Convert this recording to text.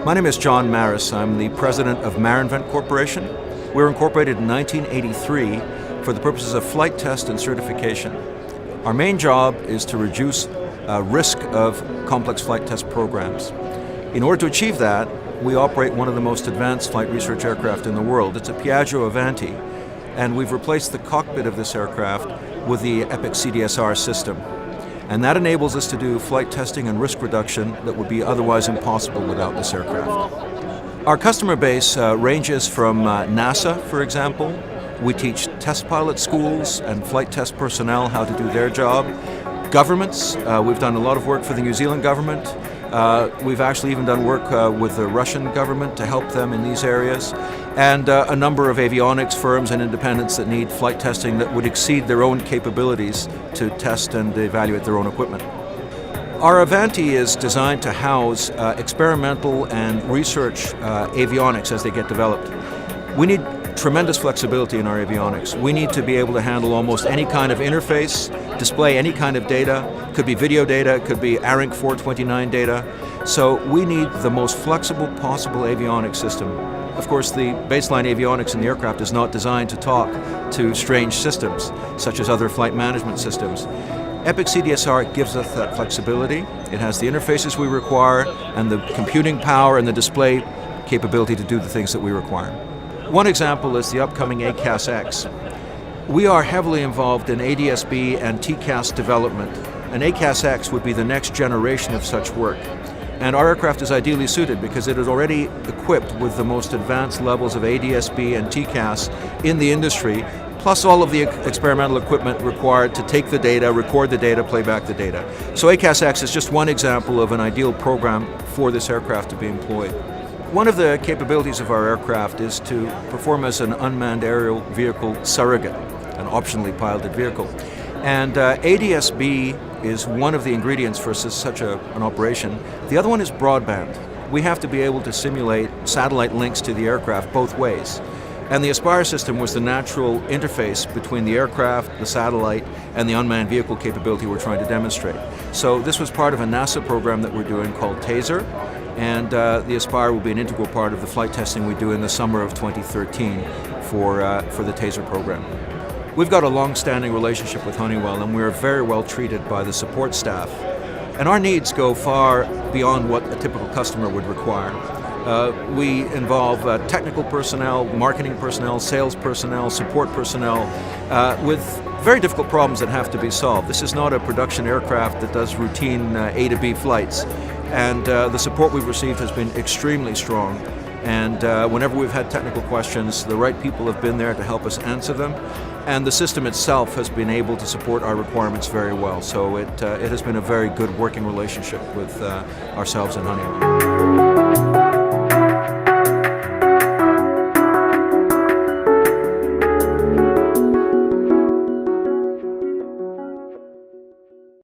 My name is Jon Maris. I'm the president of Marinvent Corporation. We were incorporated in 1983 for the purposes of flight test and certification. Our main job is to reduce risk of complex flight test programs. In order to achieve that, we operate one of the most advanced flight research aircraft in the world. It's a Piaggio Avanti, and we've replaced the cockpit of this aircraft with the Epic CDSR system. And that enables us to do flight testing and risk reduction that would be otherwise impossible without this aircraft. Our customer base ranges from NASA, for example. We teach test pilot schools and flight test personnel how to do their job. Governments, we've done a lot of work for the New Zealand government. We've actually even done work with the Russian government to help them in these areas, and a number of avionics firms and independents that need flight testing that would exceed their own capabilities to test and evaluate their own equipment. Our Avanti is designed to house experimental and research avionics as they get developed. We need tremendous flexibility in our avionics. We need to be able to handle almost any kind of interface, display any kind of data. Could be video data, could be ARINC 429 data. So we need the most flexible possible avionics system. Of course, the baseline avionics in the aircraft is not designed to talk to strange systems, such as other flight management systems. Epic CDSR gives us that flexibility. It has the interfaces we require and the computing power and the display capability to do the things that we require. One example is the upcoming ACAS-X. We are heavily involved in ADS-B and TCAS development, and ACAS-X would be the next generation of such work. And our aircraft is ideally suited because it is already equipped with the most advanced levels of ADS-B and TCAS in the industry, plus all of the experimental equipment required to take the data, record the data, play back the data. So ACAS-X is just one example of an ideal program for this aircraft to be employed. One of the capabilities of our aircraft is to perform as an unmanned aerial vehicle surrogate, an optionally piloted vehicle. And ADS-B is one of the ingredients for such an operation. The other one is broadband. We have to be able to simulate satellite links to the aircraft both ways. And the Aspire system was the natural interface between the aircraft, the satellite, and the unmanned vehicle capability we're trying to demonstrate. So this was part of a NASA program that we're doing called TASER, and the Aspire will be an integral part of the flight testing we do in the summer of 2013 for the TASER program. We've got a long-standing relationship with Honeywell, and we're very well treated by the support staff. And our needs go far beyond what a typical customer would require. We involve technical personnel, marketing personnel, sales personnel, support personnel, with very difficult problems that have to be solved. This is not a production aircraft that does routine A to B flights. And the support we've received has been extremely strong. And whenever we've had technical questions, the right people have been there to help us answer them. And the system itself has been able to support our requirements very well. So it has been a very good working relationship with ourselves and Honeywell.